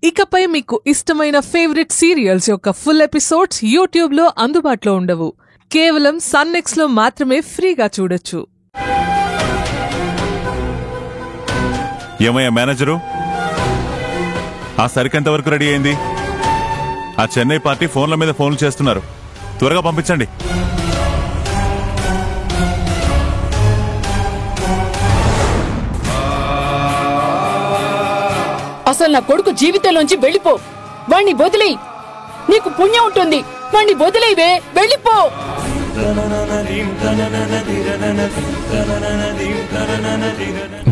ఇకపై మీకు ఇష్టమైన ఫేవరెట్ సీరియల్స్ యొక్క ఫుల్ ఎపిసోడ్స్ యూట్యూబ్లో అందుబాటులో ఉండవు. కేవలం సన్నెక్స్లో మాత్రమే ఫ్రీగా చూడొచ్చు. ఏమయ్యా మేనేజరు, ఆ సరికెంత వరకు రెడీ అయింది? ఆ చెన్నై పార్టీ ఫోన్ల మీద ఫోన్లు చేస్తున్నారు, త్వరగా పంపించండి. అసలు నా కొడుకు జీవితంలోంచి వెళ్ళిపో. వాణ్ణి వదిలేయి, నీకు పుణ్యం ఉంటుంది. వాణ్ణి వదిలేవే, వెళ్ళిపో.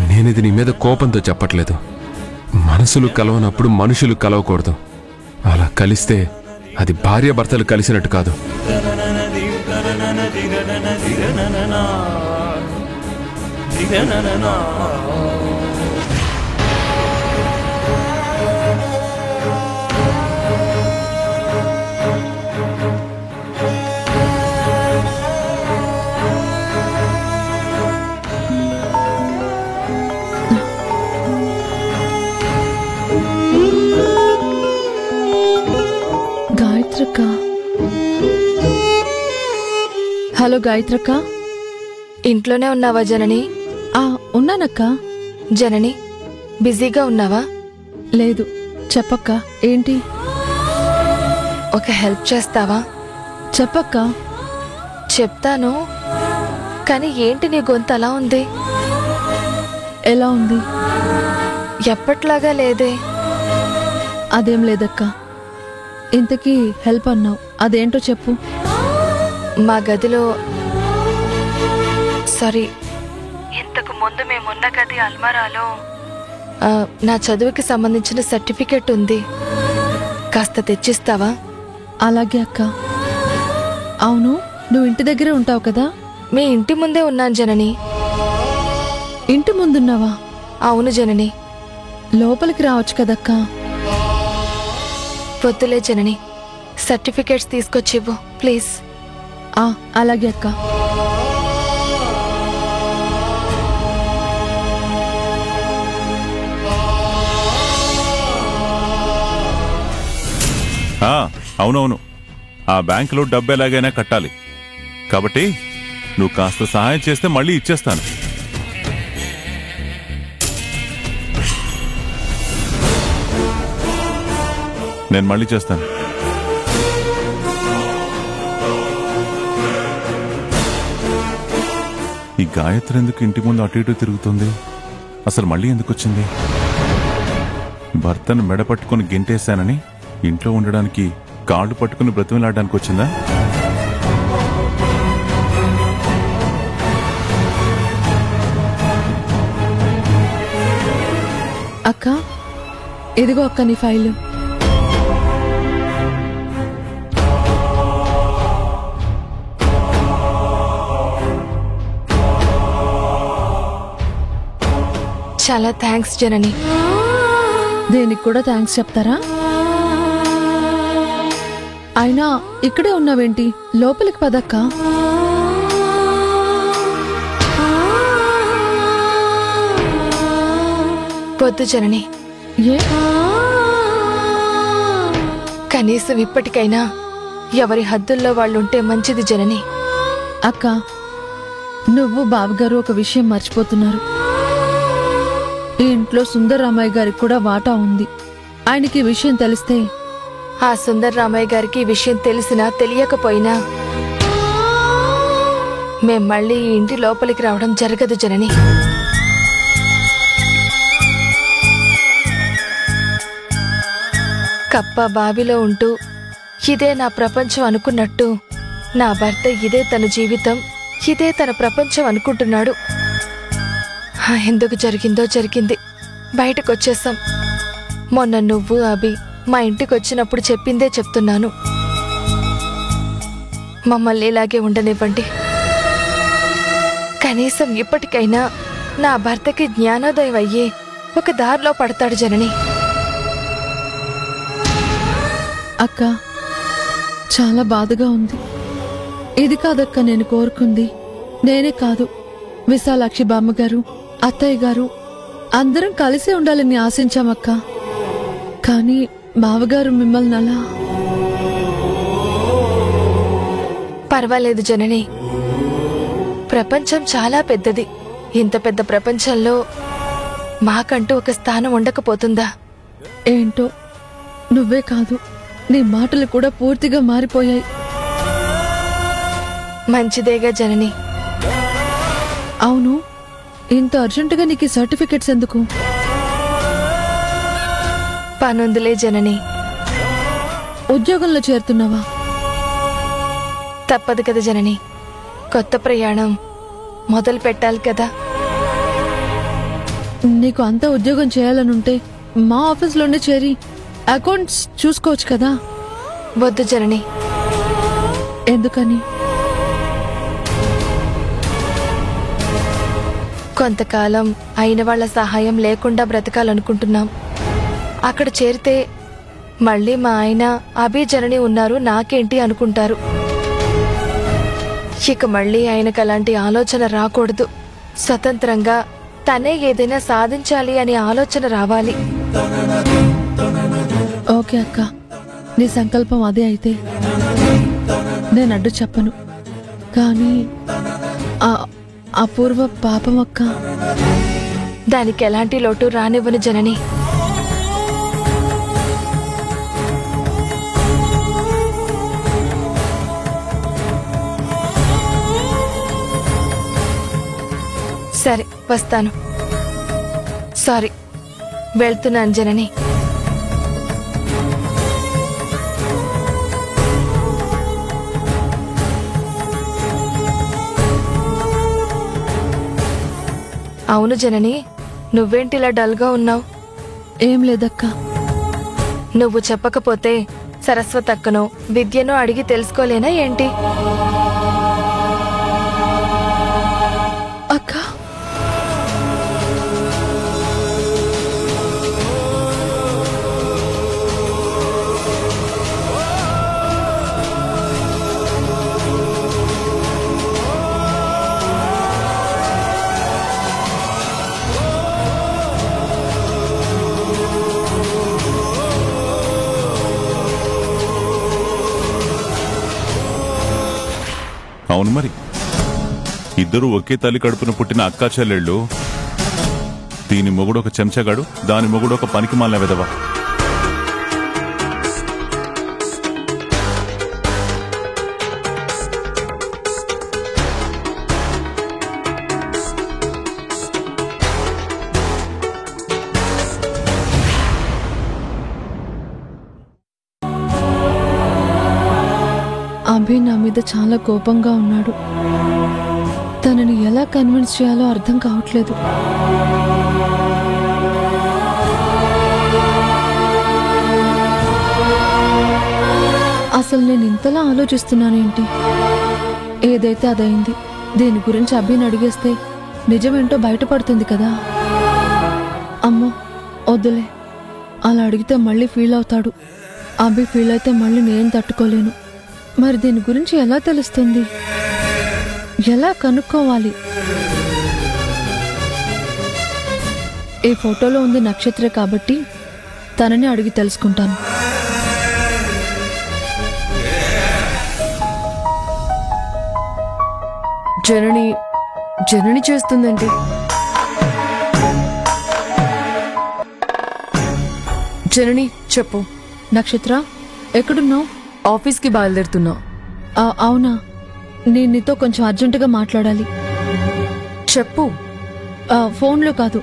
నేనిది నీ మీద కోపంతో చెప్పట్లేదు. మనసులు కలవనప్పుడు మనుషులు కలవకూడదు. అలా కలిస్తే అది భార్యాభర్తలు కలిసినట్టు కాదు. గాయత్రక్క. హలో గాయత్రక్క, ఇంట్లోనే ఉన్నావా జనని? ఉన్నానక్క. జనని, బిజీగా ఉన్నావా? లేదు, చెప్పక్క. ఏంటి? ఒక హెల్ప్ చేస్తావా? చెప్పక్క. చెప్తాను, కానీ ఏంటి నీ గొంతు అలా ఉంది? ఎలా ఉంది? ఎప్పట్లాగా లేదే. అదేం లేదక్క. ఇంతకీ హెల్ప్ అన్నావు, అదేంటో చెప్పు. మా గదిలో, సారీ, ఇంతకు ముందు మేమున్న గది అల్మారాలో నా చదువుకి సంబంధించిన సర్టిఫికెట్ ఉంది. కాస్త తెచ్చిస్తావా? అలాగే అక్క. అవును, నువ్వు ఇంటి దగ్గరే ఉంటావు కదా? మీ ఇంటి ముందే ఉన్నాను జనని. ఇంటి ముందున్నావా? అవును జనని. లోపలికి రావచ్చు కదక్క. వద్దులే జనని, సర్టిఫికేట్స్ తీసుకొచ్చివ్వు ప్లీజ్. అలాగే అక్క. అవునవును, ఆ బ్యాంకులో డబ్బు ఎలాగైనా కట్టాలి కాబట్టి నువ్వు కాస్త సహాయం చేస్తే మళ్ళీ ఇచ్చేస్తాను. నేను మళ్ళీ చేస్తాను. ఈ గాయత్రి ఎందుకు ఇంటి ముందు అటు ఇటు తిరుగుతుంది? అసలు మళ్ళీ ఎందుకు వచ్చింది? భర్తను మెడ పట్టుకుని గెంటేశానని ఇంట్లో ఉండడానికి కాళ్ళు పట్టుకుని బ్రతిమలాడడానికి వచ్చిందా? అక్క, ఇదిగో అక్క నీ ఫైలు. చాలా థ్యాంక్స్ జనని. దేనికి కూడా థ్యాంక్స్ చెప్తారా? అయినా ఇక్కడే ఉన్నావేంటి? లోపలికి పదక్క. వద్దు జనని. ఏ? కనీసం ఇప్పటికైనా ఎవరి హద్దుల్లో వాళ్ళుంటే మంచిది జనని. అక్క, నువ్వు బావగారు ఒక విషయం మర్చిపోతున్నారు. ఈ ఇంట్లో సుందర్రామయ్య గారికి కూడా వాటా ఉంది. ఆయనకి విషయం తెలిస్తే, ఆ సుందర్రామయ్య గారికి విషయం తెలిసినా తెలియకపోయినా మేం మళ్ళీ ఈ ఇంటి లోపలికి రావడం జరగదు జనని. కప్ప బావిలో ఉంటూ ఇదే నా ప్రపంచం అనుకున్నట్టు నా భర్త ఇదే తన జీవితం, ఇదే తన ప్రపంచం అనుకుంటున్నాడు. ఎందుకు జరిగిందో జరిగింది, బయటకొచ్చేసాం. మొన్న నువ్వు అభి మా ఇంటికి వచ్చినప్పుడు చెప్పిందే చెప్తున్నాను. మమ్మల్ని ఇలాగే ఉండనివ్వండి. కనీసం ఇప్పటికైనా నా భర్తకి జ్ఞానోదయం అయ్యే ఒక దారిలో పడతాడు జనని. అక్క, చాలా బాధగా ఉంది. ఇది కాదక్క నేను కోరుకుంది. నేనే కాదు, విశాలాక్షి బామ్మగారు, అత్తయ్య గారు అందరం కలిసే ఉండాలని ఆశించామక్క. కానీ బావగారు మిమ్మల్ని అలా... పర్వాలేదు జనని. ప్రపంచం చాలా పెద్దది. ఇంత పెద్ద ప్రపంచంలో మాకంటూ ఒక స్థానం ఉండకపోతుందా? ఏంటో, నువ్వే కాదు, నీ మాటలు కూడా పూర్తిగా మారిపోయాయి. మంచిదేగా జనని. అవును, ఇంత అర్జెంటుగా నీకు ఈ సర్టిఫికెట్స్ ఎందుకు? పనుందిలే జనని. ఉద్యోగంలో చేరుతున్నావా? తప్పదు కదా జనని. కొత్త ప్రయాణం మొదలు పెట్టాలి కదా. నీకు అంత ఉద్యోగం చేయాలనుంటే మా ఆఫీస్లోనే చేరి అకౌంట్స్ చూసుకోవచ్చు కదా. వద్దు జనని. ఎందుకని? కొంతకాలం అయిన వాళ్ళ సహాయం లేకుండా బ్రతకాలనుకుంటున్నాం. అక్కడ చేరితే మళ్ళీ మా ఆయన అభి జనని ఉన్నారు, నాకేంటి అనుకుంటారు. ఇక మళ్ళీ ఆయనకు అలాంటి ఆలోచన రాకూడదు. స్వతంత్రంగా తనే ఏదైనా సాధించాలి అనే ఆలోచన రావాలి. ఓకే అక్క, నీ సంకల్పం అదే అయితే నేను అడ్డు చెప్పను. కానీ అపూర్వ పాపం అక్క. దానికి ఎలాంటి లోటు రానివ్వను జనని. సరే, వస్తాను. సారీ, వెళ్తున్నాను జనని. అవును జనని, నువ్వేంటిలా డల్గా ఉన్నావు? ఏం లేదక్క. నువ్వు చెప్పకపోతే సరస్వతక్కనో విద్యనో అడిగి తెలుసుకోలేనా ఏంటి? అక్క, అవును మరి, ఇద్దరు ఒకే తల్లి కడుపున పుట్టిన అక్కా చెల్లెళ్ళు. దీని మొగుడు ఒక చెంచగాడు, దాని మొగుడు ఒక పనికిమాలిన విధవ. అభి నా మీద చాలా కోపంగా ఉన్నాడు. తనని ఎలా కన్విన్స్ చేయాలో అర్థం కావట్లేదు. అసలు నేను ఇంతలా ఆలోచిస్తున్నానేంటి? ఏదైతే అదైంది. దీని గురించి అభిని అడిగేస్తే నిజమేంటో బయటపడుతుంది కదా. అమ్మో వద్దులే, అలా అడిగితే మళ్ళీ ఫీల్ అవుతాడు. అభి ఫీల్ అయితే మళ్ళీ నేను తట్టుకోలేను. మరి దీని గురించి ఎలా తెలుస్తుంది? ఎలా కనుక్కోవాలి? ఈ ఫోటోలో ఉంది నక్షత్ర కాబట్టి తనని అడిగి తెలుసుకుంటాను. జనని చేస్తుందండి. జనని చెప్పు. నక్షత్ర, ఎక్కడున్నావు? ఆఫీస్కి బయలుదేరుతున్నా. అవునా, నేను నీతో కొంచెం అర్జెంటుగా మాట్లాడాలి. చెప్పు. ఫోన్లో కాదు,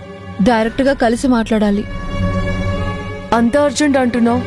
డైరెక్ట్గా కలిసి మాట్లాడాలి. అంత అర్జెంట్ అంటున్నావు?